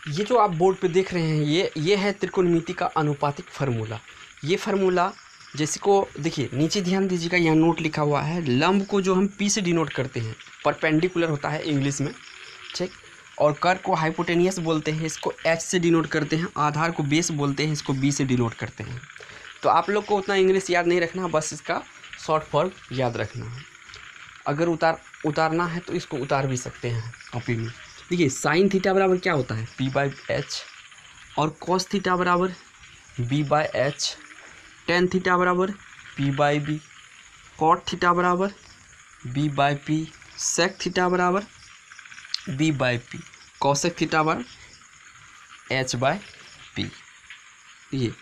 ये जो आप बोर्ड पे देख रहे हैं ये है त्रिकोणमिति का अनुपातिक फार्मूला। ये फार्मूला जैसे को देखिए, नीचे ध्यान दीजिएगा, यहाँ नोट लिखा हुआ है। लंब को जो हम पी से डिनोट करते हैं, परपेंडिकुलर होता है इंग्लिश में, ठीक। और कर्व को हाइपोटेनियस बोलते हैं, इसको एच से डिनोट करते हैं। आधार को बेस बोलते हैं, इसको बी से डिनोट करते हैं। तो आप लोग को उतना इंग्लिश याद नहीं रखना, बस इसका शॉर्ट फॉर्म याद रखना है। अगर उतारना है तो इसको उतार भी सकते हैं कॉपी में। देखिए, साइन थीटा बराबर क्या होता है, पी बाई एच, और कॉस थीटा बराबर B by H, tan theta बराबर P by B, cot theta बराबर B by P, sec theta बराबर B by P, cosec theta बराबर एच बाई पी। ये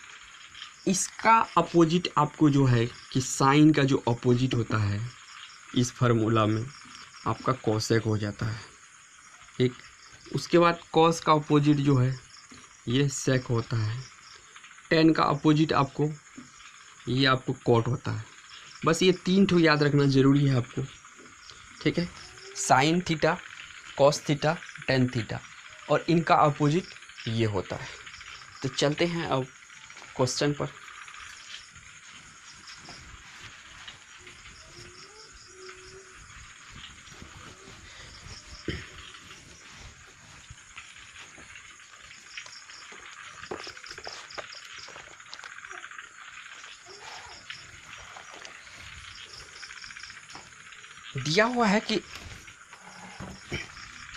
इसका अपोजिट आपको जो है कि साइन का जो अपोजिट होता है इस फार्मूला में आपका कॉसेक हो जाता है, ठीक। उसके बाद कॉस का अपोजिट जो है ये सेक होता है। टेन का अपोजिट आपको ये आपको कॉट होता है। बस ये तीन ठो याद रखना ज़रूरी है आपको, ठीक है। Sine theta, cos theta, tan theta, और इनका अपोजिट ये होता है। तो चलते हैं अब क्वेश्चन पर। दिया हुआ है कि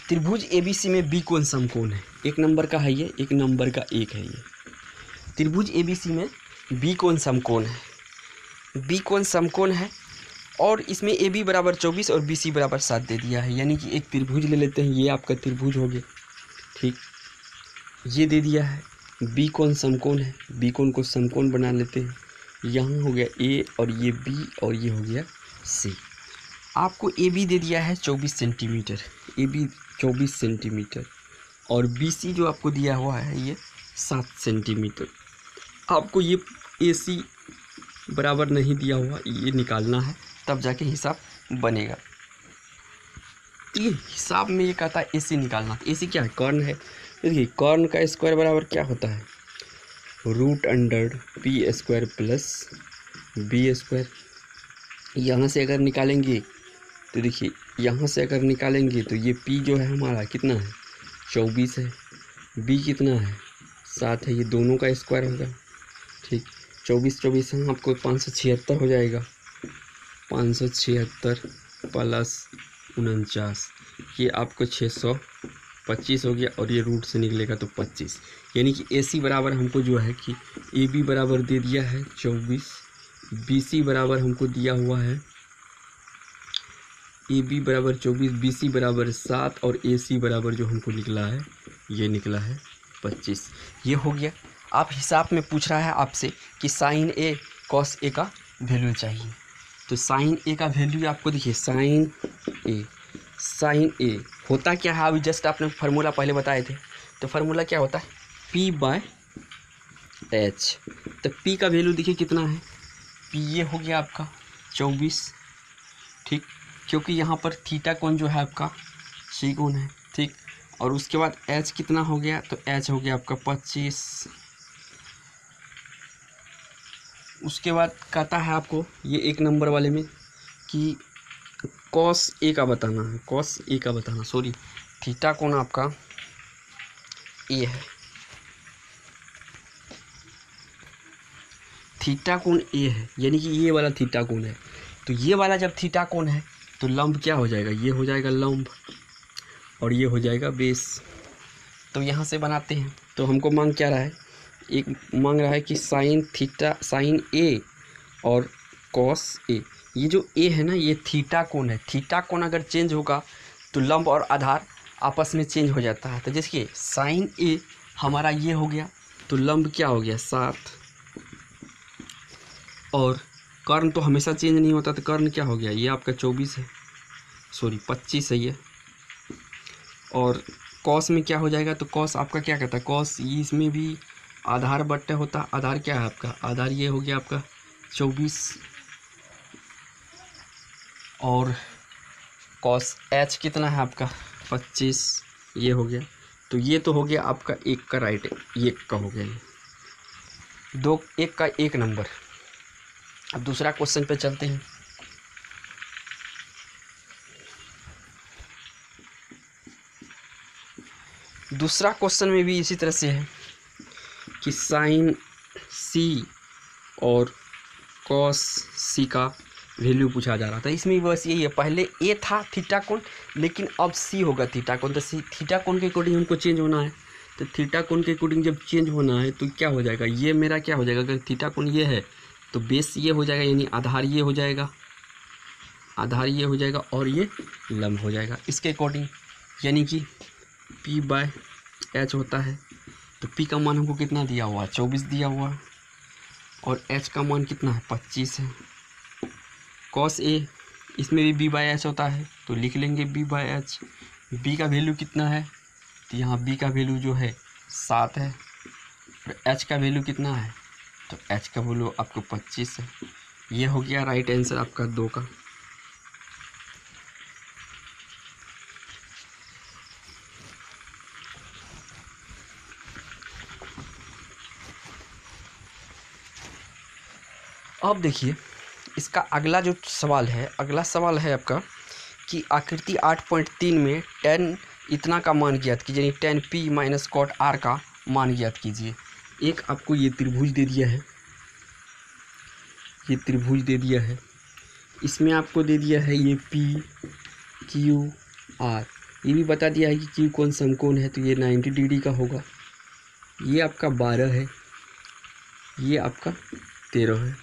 त्रिभुज एबीसी में बी कोण समकोण है। एक नंबर का है ये, एक नंबर का एक है ये। त्रिभुज एबीसी में बी कोण समकोण है, बी कोण समकोण है, और इसमें ए बी बराबर 24 और बी सी बराबर 7 दे दिया है। यानी कि एक त्रिभुज ले लेते हैं, ये आपका त्रिभुज हो गया, ठीक। ये दे दिया है, बी कोण समकोण है, बी कोण को समकोण बना लेते हैं। यहाँ हो गया ए, और ये बी, और ये हो गया सी। आपको ए बी दे दिया है 24 सेंटीमीटर, ए बी 24 सेंटीमीटर, और बी सी जो आपको दिया हुआ है ये 7 सेंटीमीटर। आपको ये ए सी बराबर नहीं दिया हुआ, ये निकालना है, तब जाके हिसाब बनेगा। ये हिसाब में ये कहता है ए सी निकालना। ए सी क्या है, कर्ण है। देखिए, कर्ण का स्क्वायर बराबर क्या होता है, root under P square plus B square. यहाँ से अगर निकालेंगे तो देखिए, यहाँ से अगर निकालेंगे तो ये p जो है हमारा कितना है, 24 है, b कितना है, 7 है, ये दोनों का स्क्वायर होगा, ठीक। 24 है, आपको 576 हो जाएगा, 576 प्लस 49, ये आपको 625 हो गया, और ये रूट से निकलेगा तो 25। यानी कि ए सी बराबर हमको जो है कि ए बी बराबर दे दिया है 24, बी सी बराबर हमको दिया हुआ है ए बी बराबर 24, बी सी बराबर 7, और ए सी बराबर जो हमको निकला है ये निकला है 25। ये हो गया। आप हिसाब में पूछ रहा है आपसे कि साइन ए कॉस ए का वैल्यू चाहिए। तो साइन ए का वैल्यू आपको देखिए, साइन ए होता क्या है, अभी जस्ट आपने फार्मूला पहले बताए थे। तो फार्मूला क्या होता है, पी बाय एच। तो पी का वैल्यू देखिए कितना है, पी ये हो गया आपका 24, ठीक, क्योंकि यहाँ पर थीटा कोण जो है आपका सी कोण है, ठीक। और उसके बाद एच कितना हो गया, तो एच हो गया आपका 25। उसके बाद कहता है आपको ये एक नंबर वाले में कि कॉस ए का बताना है, कॉस ए का बताना, सॉरी, थीटा कोण आपका ए है, थीटा कोण ए है, यानी कि ये वाला थीटा कोण है। तो ये वाला जब थीटा कोण है तो लंब क्या हो जाएगा, ये हो जाएगा लंब, और ये हो जाएगा बेस। तो यहाँ से बनाते हैं। तो हमको मांग क्या रहा है, एक मांग रहा है कि साइन थीटा, साइन ए और कॉस ए। ये जो ए है ना, ये थीटा कोण है। थीटा कोण अगर चेंज होगा तो लंब और आधार आपस में चेंज हो जाता है। तो जैसे साइन ए हमारा ये हो गया, तो लंब क्या हो गया 7, और कर्ण तो हमेशा चेंज नहीं होता, तो कर्ण क्या हो गया, ये आपका 24 है, सॉरी 25 है ये। और कॉस में क्या हो जाएगा, तो कॉस आपका क्या कहता है, कॉस इसमें भी आधार बट्टे होता, आधार क्या है आपका, आधार ये हो गया आपका 24, और कॉस एच कितना है आपका 25, ये हो गया। तो ये तो हो गया आपका एक का राइट, ये एक का हो गया, ये दो एक का एक नंबर। अब दूसरा क्वेश्चन पे चलते हैं। दूसरा क्वेश्चन में भी इसी तरह से है कि साइन सी और कॉस सी का वैल्यू पूछा जा रहा था। इसमें बस यही है, पहले ए था थीटा कोण, लेकिन अब सी होगा थीटा कोण। तो थीटा कोण के अकॉर्डिंग हमको चेंज होना है। तो थीटा कोण के अकॉर्डिंग जब चेंज होना है तो क्या हो जाएगा, ये मेरा क्या हो जाएगा, अगर थीटा कोण ये है तो बेस ये हो जाएगा, यानी आधार ये हो जाएगा, आधार ये हो जाएगा और ये लंब हो जाएगा इसके अकॉर्डिंग, यानी कि P बाय H होता है। तो P का मान हमको कितना दिया हुआ, 24 दिया हुआ, और H का मान कितना है, 25 है। कॉस ए, इसमें भी B बाय H होता है, तो लिख लेंगे B बाय H। B का वैल्यू कितना है, तो यहाँ B का वैल्यू जो है 7 है, और H का वैल्यू कितना है, तो H का वैल्यू आपको 25 है। ये हो गया राइट आंसर आपका 2 का। अब देखिए इसका अगला जो सवाल है, अगला सवाल है आपका कि आकृति 8.3 में tan इतना का मान ज्ञात कीजिए, यानी tan P minus cot R का मान ज्ञात कीजिए। एक आपको ये त्रिभुज दे दिया है, ये त्रिभुज दे दिया है, इसमें आपको दे दिया है ये P Q R, ये भी बता दिया है कि Q कौन समकोण है, तो ये 90 डिग्री का होगा। ये आपका 12 है, ये आपका 13 है,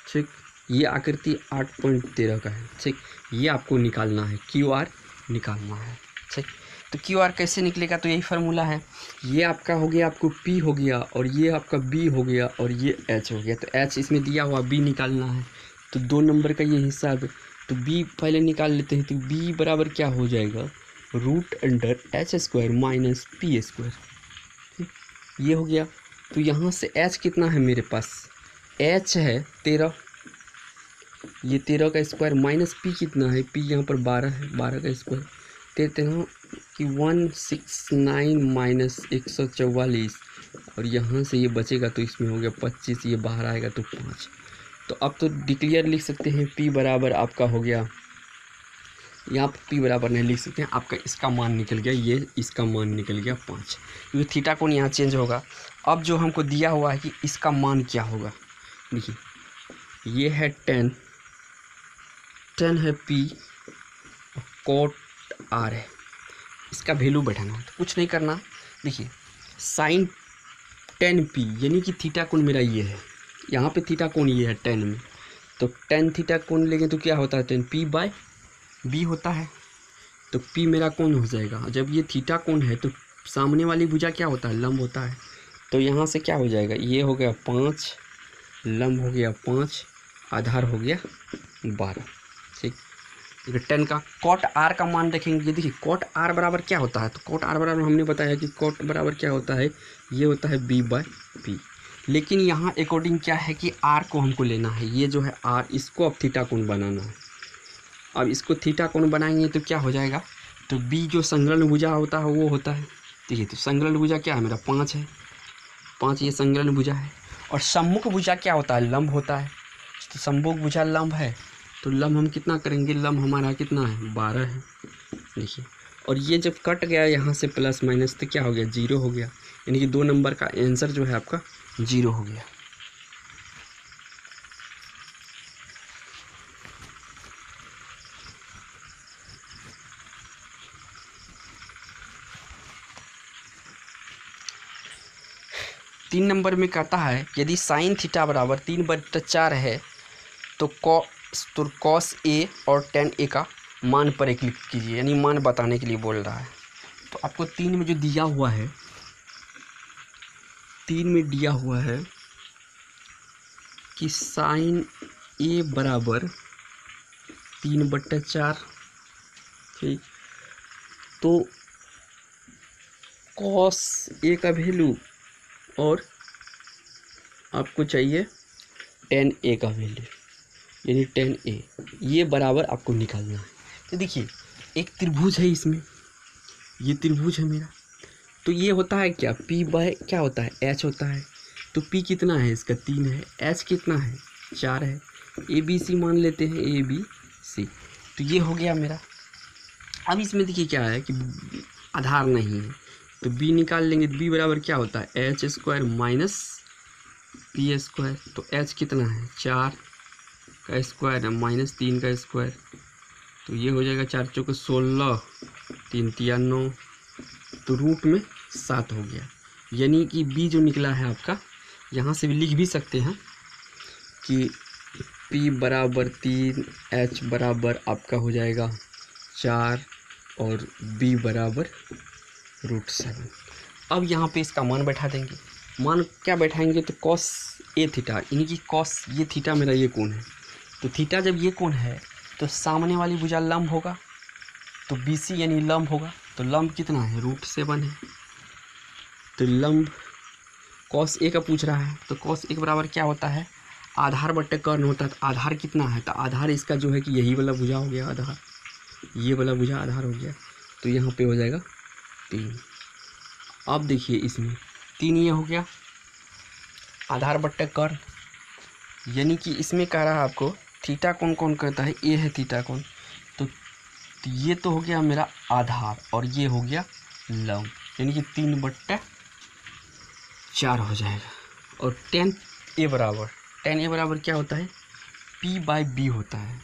ठीक। ये आकृति 8.13 का है, ठीक। ये आपको निकालना है, QR निकालना है, ठीक। तो QR कैसे निकलेगा, तो यही फार्मूला है। ये आपका हो गया, आपको P हो गया, और ये आपका B हो गया, और ये H हो गया। तो H इसमें दिया हुआ, B निकालना है, तो 2 नंबर का ये हिस्सा है, तो B पहले निकाल लेते हैं। तो B बराबर क्या हो जाएगा, √H² माइनस P², ये हो गया। तो यहाँ से H कितना है मेरे पास, H है 13, ये 13 का स्क्वायर, माइनस P कितना है, P यहाँ पर 12 है, 12 का स्क्वायर, 13 कि 169 माइनस 144, और यहाँ से ये बचेगा तो इसमें हो गया 25, ये बाहर आएगा तो 5। तो अब तो डिक्लेयर लिख सकते हैं, P बराबर आपका हो गया, यहाँ पर P बराबर नहीं लिख सकते हैं, आपका इसका मान निकल गया, ये इसका मान निकल गया 5, क्योंकि थीटा कोण यहाँ चेंज होगा। अब जो हमको दिया हुआ है कि इसका मान क्या होगा, देखिए ये है 10 है P, कॉट R है, इसका वैल्यू बैठाना है। तो कुछ नहीं करना, देखिए साइन 10P, यानी कि थीटा कोण मेरा ये है, यहाँ पे थीटा कोण ये है 10 में, तो 10 थीटा कोण लेंगे तो क्या होता है, 10P बाय B होता है। तो P मेरा कोण हो जाएगा, जब ये थीटा कोण है तो सामने वाली भुजा क्या होता है, लंब होता है। तो यहाँ से क्या हो जाएगा, ये हो गया 5, लंब हो गया 5, आधार हो गया 12, ठीक। 10 का कॉट R का मान देखेंगे, देखिए कॉट R बराबर क्या होता है, तो कॉट R बराबर हमने बताया कि कॉट बराबर क्या होता है, ये होता है B बाय P। लेकिन यहाँ अकॉर्डिंग क्या है कि R को हमको लेना है, ये जो है R, इसको अब थीटा कोण बनाना है। अब इसको थीटा कोण बनाएंगे तो क्या हो जाएगा, तो B जो संलग्न भुजा होता है वो होता है, ठीक है। तो संलग्न भुजा क्या है मेरा, 5 है, 5 ये संलग्न भुजा है। और सम्मुख भुजा क्या होता है, लंब होता है। तो सम्मुख भुजा लंब है, तो लंब हम कितना करेंगे, लंब हमारा कितना है, 12 है, देखिए। और ये जब कट गया यहाँ से प्लस माइनस, तो क्या हो गया, 0 हो गया, यानी कि 2 नंबर का आंसर जो है आपका 0 हो गया। तीन नंबर में कहता है यदि साइन थीटा बराबर 3/4 है तो कॉस ए और tan ए का मान पर क्लिक कीजिए, यानी मान बताने के लिए बोल रहा है। तो आपको 3 में जो दिया हुआ है, 3 में दिया हुआ है कि साइन ए बराबर 3/4, ठीक। तो कॉस ए का वैल्यू और आपको चाहिए tan ए का वैल्यू, यानी tan ए, ये बराबर आपको निकालना है। तो देखिए एक त्रिभुज है, इसमें ये त्रिभुज है मेरा, तो ये होता है क्या, P बाय क्या होता है, H होता है। तो P कितना है इसका 3 है, H कितना है 4 है, ABC मान लेते हैं ABC। तो ये हो गया मेरा। अब इसमें देखिए क्या है कि आधार नहीं है तो B निकाल लेंगे। B बराबर क्या होता है H² माइनस P²। तो H कितना है 4 का स्क्वायर है माइनस 3 का स्क्वायर। तो ये हो जाएगा 4 चौके 16, 3 तिया 9, तो रूट में 7 हो गया। यानी कि B जो निकला है आपका, यहाँ से भी लिख भी सकते हैं कि P बराबर 3, H बराबर आपका हो जाएगा 4 और B बराबर √7। अब यहाँ पे इसका मान बैठा देंगे। मान क्या बैठाएंगे, तो कॉस ए थीटा, यानी कि कॉस ये थीटा मेरा ये कोण है। तो थीटा जब ये कोण है तो सामने वाली भुजा लंब होगा, तो BC यानी लंब होगा। तो लंब कितना है √7 है। तो लंब कॉस ए का पूछ रहा है, तो कॉस ए के बराबर क्या होता है, आधार बट्टे कर्ण होता है। तो आधार कितना है, तो आधार इसका जो है कि यही वाला भुजा हो गया आधार, ये वाला भुजा आधार हो गया। तो यहाँ पे हो जाएगा 3। अब देखिए इसमें 3 ये हो गया आधार बट्टे कर्ण, यानी कि इसमें कह रहा है आपको थीटा कौन कौन करता है, ए है थीटा कौन। तो ये तो हो गया मेरा आधार और ये हो गया लंब, यानी कि 3/4 हो जाएगा। और tan ए बराबर क्या होता है, P/B होता है।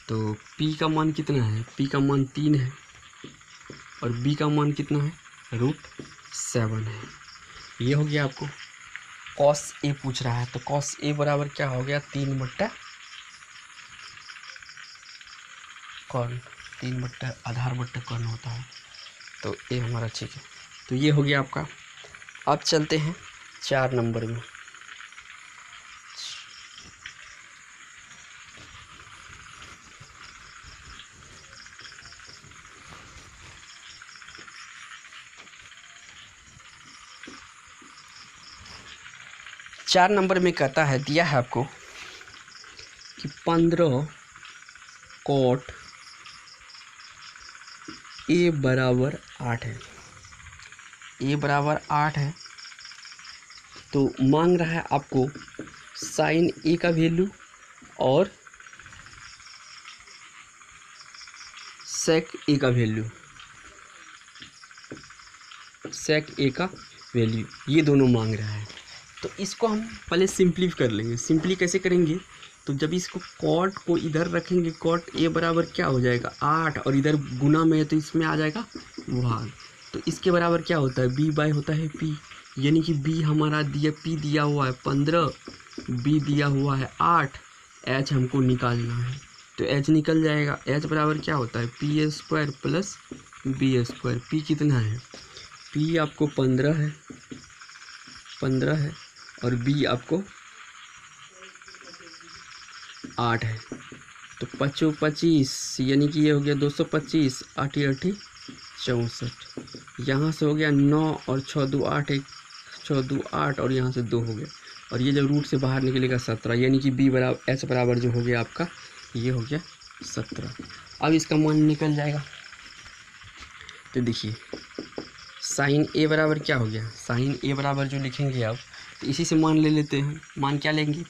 तो P का मान कितना है, P का मान 3 है और B का मान कितना है √7 है। ये हो गया आपको cos A पूछ रहा है, तो cos A बराबर क्या हो गया 3 आधार बट्टे कर्ण होता है। तो ये हमारा ठीक है। तो ये हो गया आपका। अब चलते हैं 4 नंबर में। चार नंबर में कहता है, दिया है आपको कि 15 cot A बराबर 8 है। A बराबर 8 है तो मांग रहा है आपको साइन A का वैल्यू और सेक A का वैल्यू। ये दोनों मांग रहा है। तो इसको हम पहले सिंपली कर लेंगे। सिंपली कैसे करेंगे, तो जब इसको कॉट को इधर रखेंगे, कॉट ए बराबर क्या हो जाएगा 8 और इधर गुना में है तो इसमें आ जाएगा भाग। तो इसके बराबर क्या होता है B/, होता है P, यानी कि B हमारा P दिया हुआ है 15, B दिया हुआ है 8, H हमको निकालना है। तो H निकल जाएगा। H बराबर क्या होता है P² प्लस B²। P कितना है, P आपको 15 है और B आपको 8 है। तो 25 यानी कि ये हो गया 225, 8 8 64। यहाँ से हो गया 9 और 6 2 8, 1 6 2 8 और यहाँ से 2 हो गया। और ये जब रूट से बाहर निकलेगा 17, यानी कि H बराबर जो हो गया आपका ये हो गया 17। अब इसका मान निकल जाएगा। तो देखिए साइन A बराबर क्या हो गया, साइन A बराबर जो लिखेंगे आप, तो इसी से मान ले लेते हैं। मान क्या लेंगे,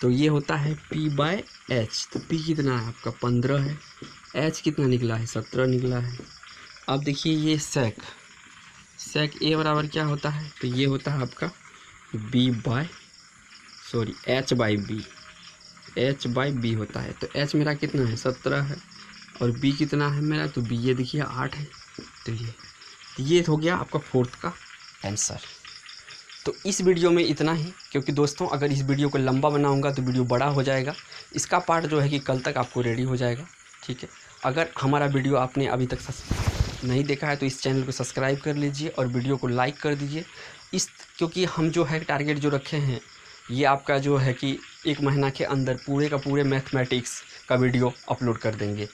तो ये होता है P/H। तो P कितना है आपका 15 है, H कितना निकला है 17 निकला है। अब देखिए ये सेक A बराबर क्या होता है, तो ये होता है आपका H/B होता है। तो H मेरा कितना है 17 है और B कितना है मेरा, तो B ये देखिए 8 है। तो ये हो गया आपका 4th का आंसर। तो इस वीडियो में इतना ही, क्योंकि दोस्तों अगर इस वीडियो को लंबा बनाऊंगा तो वीडियो बड़ा हो जाएगा। इसका पार्ट जो है कि कल तक आपको रेडी हो जाएगा, ठीक है। अगर हमारा वीडियो आपने अभी तक नहीं देखा है तो इस चैनल को सब्सक्राइब कर लीजिए और वीडियो को लाइक कर दीजिए। क्योंकि हम जो है टारगेट जो रखे हैं, ये आपका जो है कि 1 महीना के अंदर पूरे का पूरे मैथमेटिक्स का वीडियो अपलोड कर देंगे।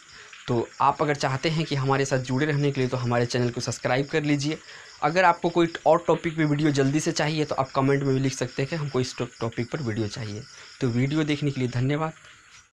तो आप अगर चाहते हैं कि हमारे साथ जुड़े रहने के लिए तो हमारे चैनल को सब्सक्राइब कर लीजिए। अगर आपको कोई और टॉपिक पे वीडियो जल्दी से चाहिए तो आप कमेंट में भी लिख सकते हैं कि हमको इस टॉपिक पर वीडियो चाहिए। तो वीडियो देखने के लिए धन्यवाद।